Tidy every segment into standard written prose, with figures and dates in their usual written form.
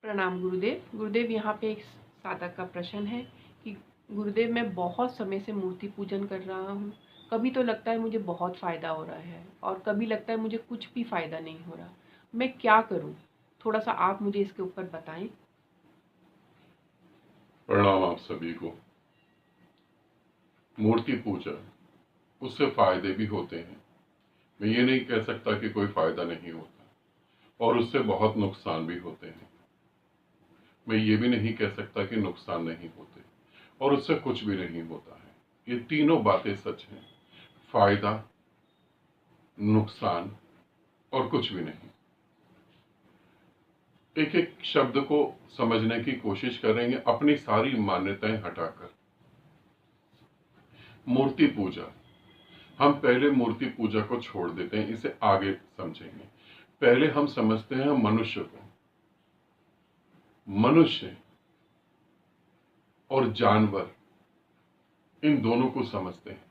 प्रणाम गुरुदेव। गुरुदेव, यहाँ पे एक साधक का प्रश्न है कि गुरुदेव, मैं बहुत समय से मूर्ति पूजन कर रहा हूँ। कभी तो लगता है मुझे बहुत फ़ायदा हो रहा है और कभी लगता है मुझे कुछ भी फ़ायदा नहीं हो रहा। मैं क्या करूँ? थोड़ा सा आप मुझे इसके ऊपर बताएं। प्रणाम आप सभी को। मूर्ति पूजा, उससे फायदे भी होते हैं। मैं ये नहीं कह सकता कि कोई फायदा नहीं होता, और उससे बहुत नुकसान भी होते हैं। मैं ये भी नहीं कह सकता कि नुकसान नहीं होते, और उससे कुछ भी नहीं होता है। ये तीनों बातें सच हैं। फायदा, नुकसान और कुछ भी नहीं। एक एक शब्द को समझने की कोशिश करेंगे अपनी सारी मान्यताएं हटाकर। मूर्ति पूजा, हम पहले मूर्ति पूजा को छोड़ देते हैं, इसे आगे समझेंगे। पहले हम समझते हैं मनुष्य को। मनुष्य और जानवर, इन दोनों को समझते हैं।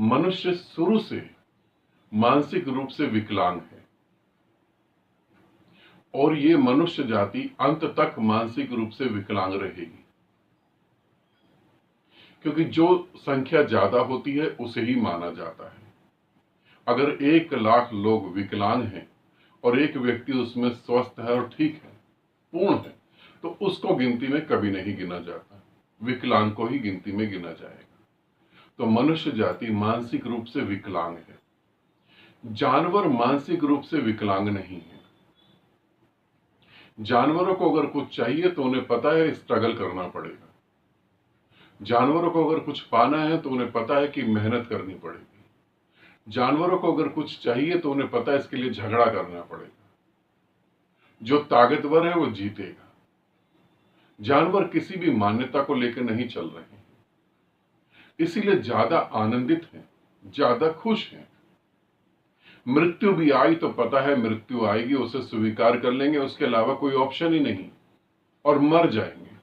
मनुष्य शुरू से मानसिक रूप से विकलांग है, और ये मनुष्य जाति अंत तक मानसिक रूप से विकलांग रहेगी, क्योंकि जो संख्या ज्यादा होती है उसे ही माना जाता है। अगर 1 लाख लोग विकलांग हैं और एक व्यक्ति उसमें स्वस्थ है और ठीक है, पूर्ण है, तो उसको गिनती में कभी नहीं गिना जाता। विकलांग को ही गिनती में गिना जाएगा। तो मनुष्य जाति मानसिक रूप से विकलांग है। जानवर मानसिक रूप से विकलांग नहीं है। जानवरों को अगर कुछ चाहिए तो उन्हें पता है स्ट्रगल करना पड़ेगा। जानवरों को अगर कुछ पाना है तो उन्हें पता है कि मेहनत करनी पड़ेगी। जानवरों को अगर कुछ चाहिए तो उन्हें पता है इसके लिए झगड़ा करना पड़ेगा। जो ताकतवर है वो जीतेगा। जानवर किसी भी मान्यता को लेकर नहीं चल रहे हैं, इसीलिए ज्यादा आनंदित हैं, ज्यादा खुश हैं। मृत्यु भी आई तो पता है मृत्यु आएगी, उसे स्वीकार कर लेंगे, उसके अलावा कोई ऑप्शन ही नहीं। और मर जाएंगे,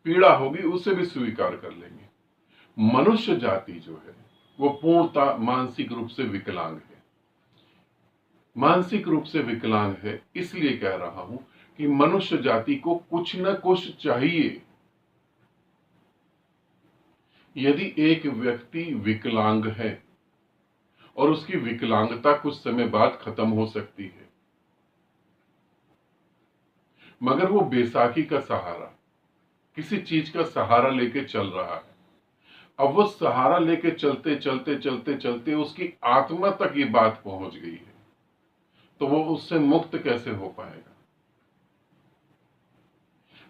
पीड़ा होगी, उसे भी स्वीकार कर लेंगे। मनुष्य जाति जो है वो पूर्णतः मानसिक रूप से विकलांग है। मानसिक रूप से विकलांग है, इसलिए कह रहा हूं कि मनुष्य जाति को कुछ न कुछ चाहिए। यदि एक व्यक्ति विकलांग है और उसकी विकलांगता कुछ समय बाद खत्म हो सकती है, मगर वो बैसाखी का सहारा, किसी चीज का सहारा लेके चल रहा है। अब वो सहारा लेके चलते चलते चलते चलते उसकी आत्मा तक ये बात पहुंच गई है, तो वो उससे मुक्त कैसे हो पाएगा?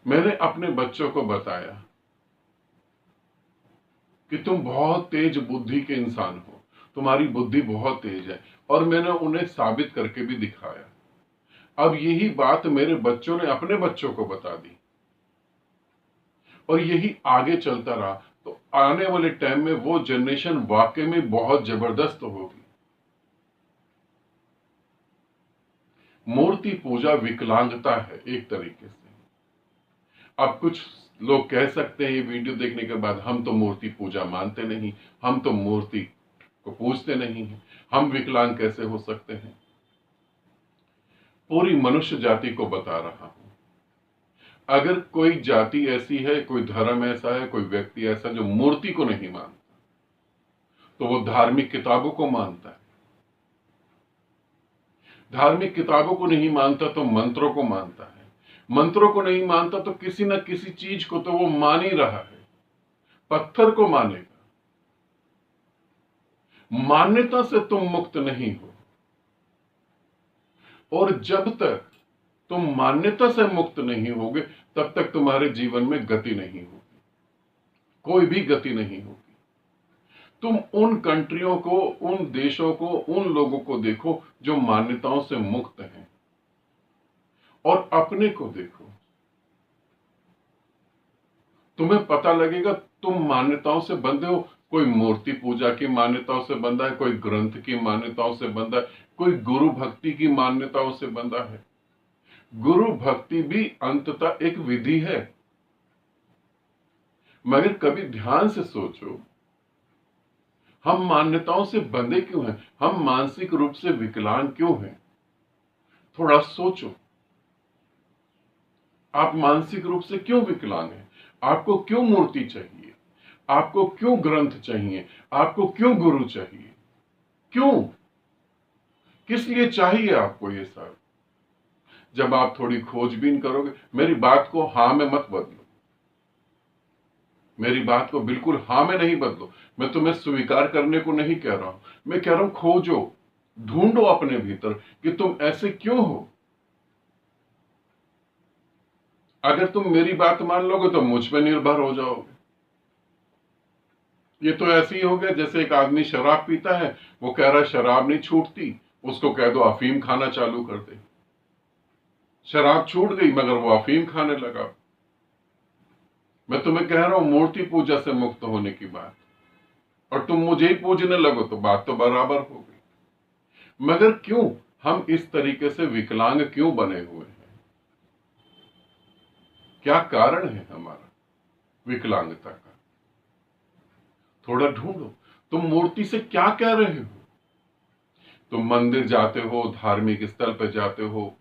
मैंने अपने बच्चों को बताया कि तुम बहुत तेज बुद्धि के इंसान हो, तुम्हारी बुद्धि बहुत तेज है, और मैंने उन्हें साबित करके भी दिखाया। अब यही बात मेरे बच्चों ने अपने बच्चों को बता दी, और यही आगे चलता रहा, तो आने वाले टाइम में वो जनरेशन वाकई में बहुत जबरदस्त होगी। मूर्ति पूजा विकलांगता है एक तरीके से। अब कुछ लोग कह सकते हैं ये वीडियो देखने के बाद, हम तो मूर्ति पूजा मानते नहीं, हम तो मूर्ति को पूजते नहीं हैं, हम विकलांग कैसे हो सकते हैं? पूरी मनुष्य जाति को बता रहा हूं, अगर कोई जाति ऐसी है, कोई धर्म ऐसा है, कोई व्यक्ति ऐसा जो मूर्ति को नहीं मानता, तो वो धार्मिक किताबों को मानता है। धार्मिक किताबों को नहीं मानता तो मंत्रों को मानता है। मंत्रों को नहीं मानता तो किसी न किसी चीज को तो वो मान ही रहा है। पत्थर को मानेगा। मान्यता से तुम मुक्त नहीं हो, और जब तक तुम मान्यता से मुक्त नहीं होगे तब तक तुम्हारे जीवन में गति नहीं होगी, कोई भी गति नहीं होगी। तुम उन कंट्रियों को, उन देशों को, उन लोगों को देखो जो मान्यताओं से मुक्त हैं, और अपने को देखो, तुम्हें पता लगेगा तुम मान्यताओं से बंधे हो। कोई मूर्ति पूजा की मान्यताओं से बंधा है, कोई ग्रंथ की मान्यताओं से बंधा है, कोई गुरु भक्ति की मान्यताओं से बंधा है। गुरु भक्ति भी अंततः एक विधि है, मगर कभी ध्यान से सोचो, हम मान्यताओं से बंधे क्यों हैं? हम मानसिक रूप से विकलांग क्यों हैं? थोड़ा सोचो। आप मानसिक रूप से क्यों विकलांग हैं? आपको क्यों मूर्ति चाहिए? आपको क्यों ग्रंथ चाहिए? आपको क्यों गुरु चाहिए? क्यों? किस लिए चाहिए आपको ये सब? जब आप थोड़ी खोजबीन करोगे, मेरी बात को हां में मत बदलो, मेरी बात को बिल्कुल हां में नहीं बदलो। मैं तुम्हें स्वीकार करने को नहीं कह रहा हूं, मैं कह रहा हूं खोजो, ढूंढो अपने भीतर कि तुम ऐसे क्यों हो। अगर तुम मेरी बात मान लोगे तो मुझ पे निर्भर हो जाओगे। ये तो ऐसे ही हो गया जैसे एक आदमी शराब पीता है, वो कह रहा है शराब नहीं छूटती, उसको कह दो अफीम खाना चालू कर दे। शराब छूट गई मगर वो अफीम खाने लगा। मैं तुम्हें कह रहा हूं मूर्ति पूजा से मुक्त होने की बात, और तुम मुझे ही पूजने लगो तो बात तो बराबर हो गई। मगर क्यों हम इस तरीके से विकलांग क्यों बने हुए हैं? क्या कारण है हमारा विकलांगता का? थोड़ा ढूंढो, तुम मूर्ति से क्या कह रहे हो? तुम मंदिर जाते हो, धार्मिक स्थल पर जाते हो,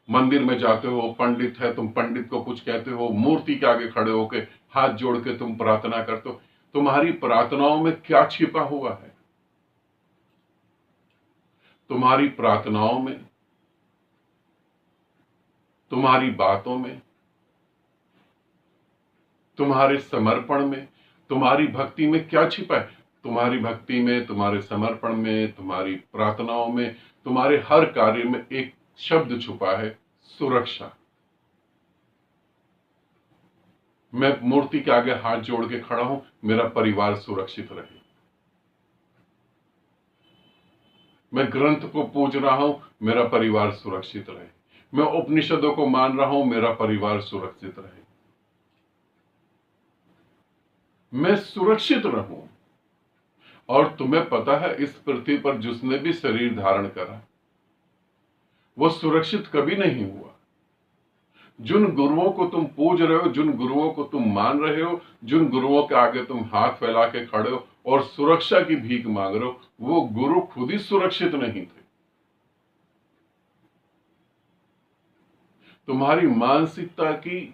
मंदिर में जाते हो, पंडित है, तुम पंडित को कुछ कहते हो, मूर्ति के आगे खड़े होके हाथ जोड़ के तुम प्रार्थना करते हो। तुम्हारी प्रार्थनाओं में क्या छिपा हुआ है? तुम्हारी प्रार्थनाओं में, तुम्हारी बातों में, तुम्हारे समर्पण में, तुम्हारी भक्ति में क्या छिपा है? तुम्हारी भक्ति में, तुम्हारे समर्पण में, तुम्हारी प्रार्थनाओं में, तुम्हारे हर कार्य में एक शब्द छुपा है, सुरक्षा। मैं मूर्ति के आगे हाथ जोड़ के खड़ा हूं, मेरा परिवार सुरक्षित रहे। मैं ग्रंथ को पूज रहा हूं, मेरा परिवार सुरक्षित रहे। मैं उपनिषदों को मान रहा हूं, मेरा परिवार सुरक्षित रहे। मैं सुरक्षित रहूं। और तुम्हें पता है इस पृथ्वी पर जिसने भी शरीर धारण करा वो सुरक्षित कभी नहीं हुआ। जिन गुरुओं को तुम पूज रहे हो, जिन गुरुओं को तुम मान रहे हो, जिन गुरुओं के आगे तुम हाथ फैला के खड़े हो और सुरक्षा की भीख मांग रहे हो, वो गुरु खुद ही सुरक्षित नहीं थे। तुम्हारी मानसिकता की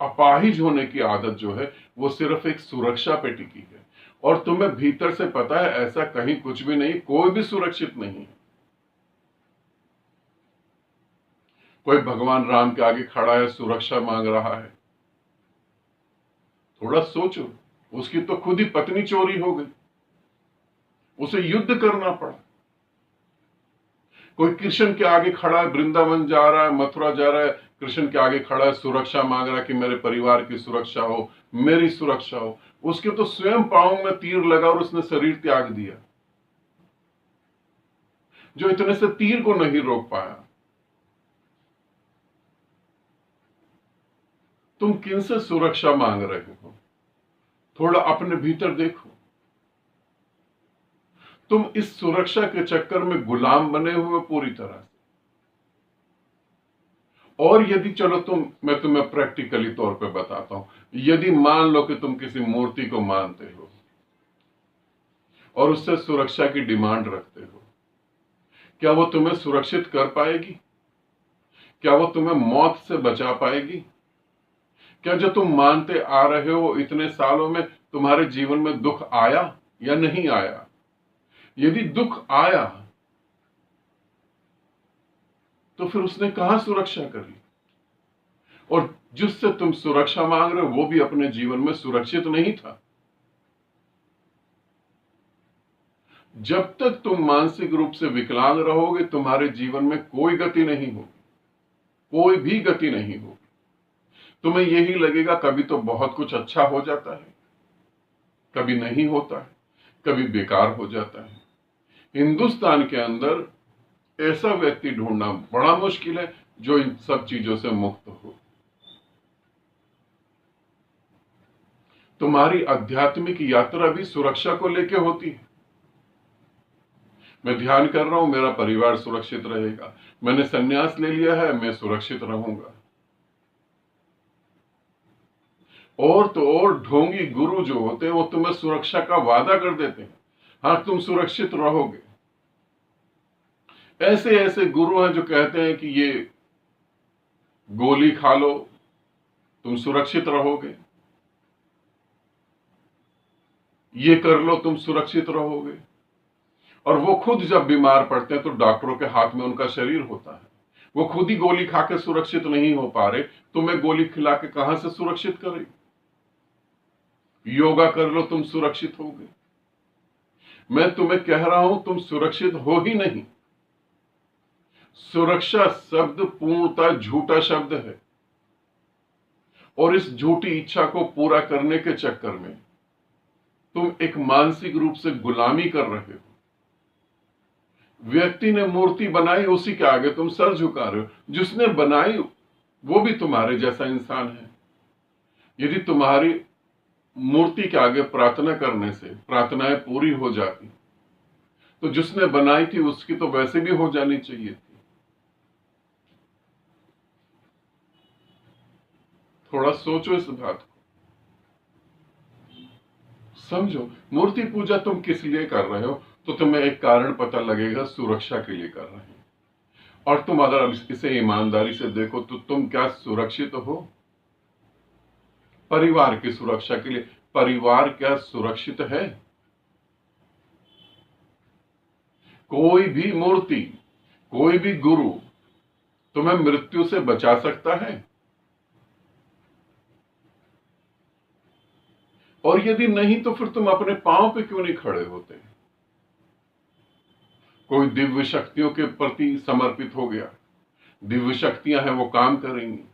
अपाहिज होने की आदत जो है वो सिर्फ एक सुरक्षा पे टिकी है, और तुम्हें भीतर से पता है ऐसा कहीं कुछ भी नहीं, कोई भी सुरक्षित नहीं है। कोई भगवान राम के आगे खड़ा है, सुरक्षा मांग रहा है। थोड़ा सोचो, उसकी तो खुद ही पत्नी चोरी हो गई, उसे युद्ध करना पड़ा। कोई कृष्ण के आगे खड़ा है, वृंदावन जा रहा है, मथुरा जा रहा है, कृष्ण के आगे खड़ा है, सुरक्षा मांग रहा है कि मेरे परिवार की सुरक्षा हो, मेरी सुरक्षा हो। उसके तो स्वयं पांव में तीर लगा और उसने शरीर त्याग दिया, जो इतने से तीर को नहीं रोक पाया। तुम किनसे सुरक्षा मांग रहे हो? थोड़ा अपने भीतर देखो। तुम इस सुरक्षा के चक्कर में गुलाम बने हुए पूरी तरह से। और यदि चलो मैं तुम्हें प्रैक्टिकली तौर पे बताता हूं, यदि मान लो कि तुम किसी मूर्ति को मानते हो और उससे सुरक्षा की डिमांड रखते हो, क्या वो तुम्हें सुरक्षित कर पाएगी? क्या वो तुम्हें मौत से बचा पाएगी? क्या जो तुम मानते आ रहे हो इतने सालों में तुम्हारे जीवन में दुख आया या नहीं आया? यदि दुख आया तो फिर उसने कहां सुरक्षा करी? और जिससे तुम सुरक्षा मांग रहे हो वो भी अपने जीवन में सुरक्षित नहीं था। जब तक तुम मानसिक रूप से विकलांग रहोगे तुम्हारे जीवन में कोई गति नहीं होगी, कोई भी गति नहीं होगी। तुम्हें यही लगेगा कभी तो बहुत कुछ अच्छा हो जाता है, कभी नहीं होता है, कभी बेकार हो जाता है। हिंदुस्तान के अंदर ऐसा व्यक्ति ढूंढना बड़ा मुश्किल है जो इन सब चीजों से मुक्त हो। तुम्हारी आध्यात्मिक यात्रा भी सुरक्षा को लेके होती है। मैं ध्यान कर रहा हूं, मेरा परिवार सुरक्षित रहेगा। मैंने संन्यास ले लिया है, मैं सुरक्षित रहूंगा। और तो और ढोंगी गुरु जो होते हैं वो तुम्हें सुरक्षा का वादा कर देते हैं, हाँ तुम सुरक्षित रहोगे। ऐसे ऐसे गुरु हैं जो कहते हैं कि ये गोली खा लो, तुम सुरक्षित रहोगे, ये कर लो, तुम सुरक्षित रहोगे। और वो खुद जब बीमार पड़ते हैं तो डॉक्टरों के हाथ में उनका शरीर होता है। वो खुद ही गोली खा के सुरक्षित नहीं हो पा रहे, तुम्हें गोली खिला के कहां से सुरक्षित करें? योगा कर लो, तुम सुरक्षित होगे। मैं तुम्हें कह रहा हूं, तुम सुरक्षित हो ही नहीं। सुरक्षा शब्द पूर्णतः झूठा शब्द है, और इस झूठी इच्छा को पूरा करने के चक्कर में तुम एक मानसिक रूप से गुलामी कर रहे हो। व्यक्ति ने मूर्ति बनाई, उसी के आगे तुम सर झुका रहे हो। जिसने बनाई वो भी तुम्हारे जैसा इंसान है। यदि तुम्हारी मूर्ति के आगे प्रार्थना करने से प्रार्थनाएं पूरी हो जाती, तो जिसने बनाई थी उसकी तो वैसे भी हो जानी चाहिए थी। थोड़ा सोचो इस बात को, समझो। मूर्ति पूजा तुम किस लिए कर रहे हो, तो तुम्हें एक कारण पता लगेगा, सुरक्षा के लिए कर रहे हैं। और तुम अगर इसे ईमानदारी से देखो तो तुम क्या सुरक्षित हो? परिवार की सुरक्षा के लिए। परिवार क्या सुरक्षित है? कोई भी मूर्ति, कोई भी गुरु तुम्हें मृत्यु से बचा सकता है? और यदि नहीं तो फिर तुम अपने पांव पे क्यों नहीं खड़े होते? कोई दिव्य शक्तियों के प्रति समर्पित हो गया, दिव्य शक्तियां हैं, वो काम करेंगी।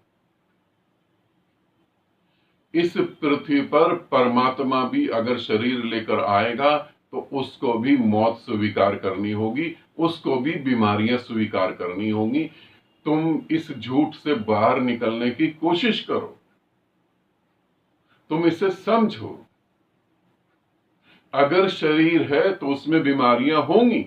इस पृथ्वी पर परमात्मा भी अगर शरीर लेकर आएगा तो उसको भी मौत स्वीकार करनी होगी, उसको भी बीमारियां स्वीकार करनी होंगी। तुम इस झूठ से बाहर निकलने की कोशिश करो, तुम इसे समझो। अगर शरीर है तो उसमें बीमारियां होंगी।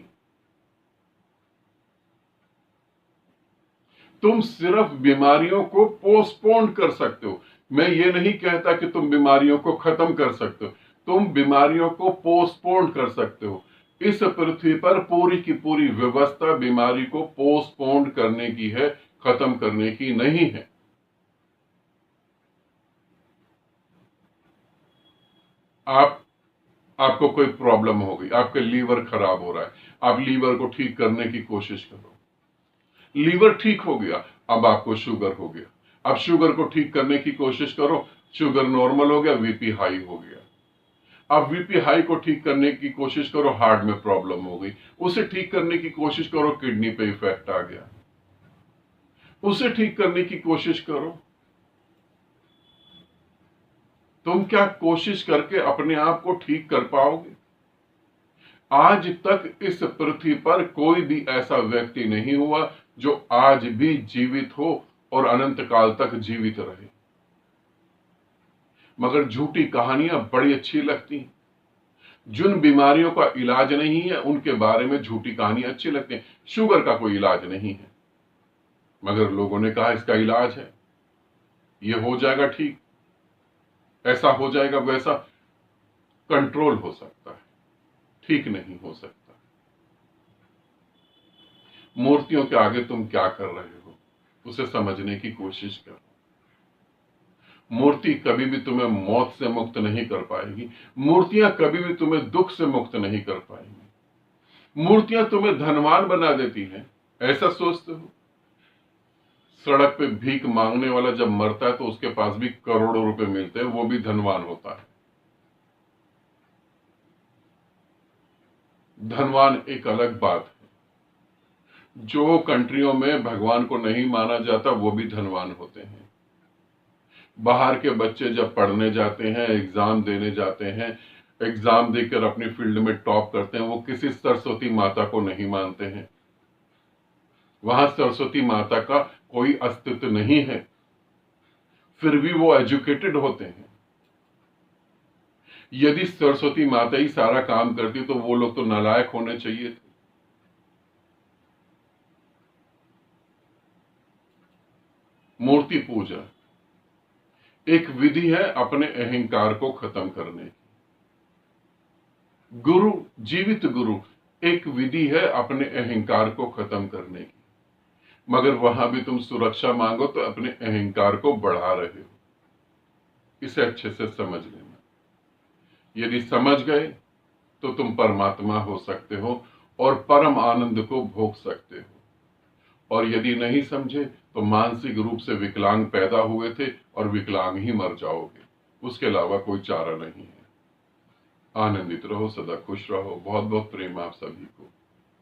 तुम सिर्फ बीमारियों को पोस्टपोन कर सकते हो। मैं ये नहीं कहता कि तुम बीमारियों को खत्म कर सकते हो, तुम बीमारियों को पोस्टपोन कर सकते हो। इस पृथ्वी पर पूरी की पूरी व्यवस्था बीमारी को पोस्टपोन करने की है, खत्म करने की नहीं है। आपको कोई प्रॉब्लम हो गई, आपके लीवर खराब हो रहा है, आप लीवर को ठीक करने की कोशिश करो। लीवर ठीक हो गया, अब आपको शुगर हो गया। अब शुगर को ठीक करने की कोशिश करो, शुगर नॉर्मल हो गया, वीपी हाई हो गया। अब वीपी हाई को ठीक करने की कोशिश करो, हार्ट में प्रॉब्लम हो गई। उसे ठीक करने की कोशिश करो, किडनी पे इफेक्ट आ गया। उसे ठीक करने की कोशिश करो। तुम क्या कोशिश करके अपने आप को ठीक कर पाओगे? आज तक इस पृथ्वी पर कोई भी ऐसा व्यक्ति नहीं हुआ जो आज भी जीवित हो और अनंत काल तक जीवित रहे। मगर झूठी कहानियां बड़ी अच्छी लगती हैं। जिन बीमारियों का इलाज नहीं है उनके बारे में झूठी कहानियां अच्छी लगती हैं। शुगर का कोई इलाज नहीं है, मगर लोगों ने कहा इसका इलाज है, ये हो जाएगा ठीक, ऐसा हो जाएगा, वैसा। कंट्रोल हो सकता है, ठीक नहीं हो सकता। मूर्तियों के आगे तुम क्या कर रहे हो, उसे समझने की कोशिश करो। मूर्ति कभी भी तुम्हें मौत से मुक्त नहीं कर पाएगी। मूर्तियां कभी भी तुम्हें दुख से मुक्त नहीं कर पाएंगी। मूर्तियां तुम्हें धनवान बना देती हैं, ऐसा सोचते हो? सड़क पे भीख मांगने वाला जब मरता है तो उसके पास भी करोड़ों रुपए मिलते हैं, वो भी धनवान होता है। धनवान एक अलग बात है। जो कंट्रियों में भगवान को नहीं माना जाता वो भी धनवान होते हैं। बाहर के बच्चे जब पढ़ने जाते हैं, एग्जाम देने जाते हैं, एग्जाम देकर अपनी फील्ड में टॉप करते हैं, वो किसी सरस्वती माता को नहीं मानते हैं। वहां सरस्वती माता का कोई अस्तित्व नहीं है, फिर भी वो एजुकेटेड होते हैं। यदि सरस्वती माता ही सारा काम करती तो वो लोग तो नालायक होने चाहिए थे। मूर्ति पूजा एक विधि है अपने अहंकार को खत्म करने की। गुरु, जीवित गुरु एक विधि है अपने अहंकार को खत्म करने की। मगर वहां भी तुम सुरक्षा मांगो तो अपने अहंकार को बढ़ा रहे हो। इसे अच्छे से समझ लेना। यदि समझ गए तो तुम परमात्मा हो सकते हो और परम आनंद को भोग सकते हो। और यदि नहीं समझे तो मानसिक रूप से विकलांग पैदा हुए थे और विकलांग ही मर जाओगे, उसके अलावा कोई चारा नहीं है। आनंदित रहो, सदा खुश रहो। बहुत बहुत प्रेम आप सभी को।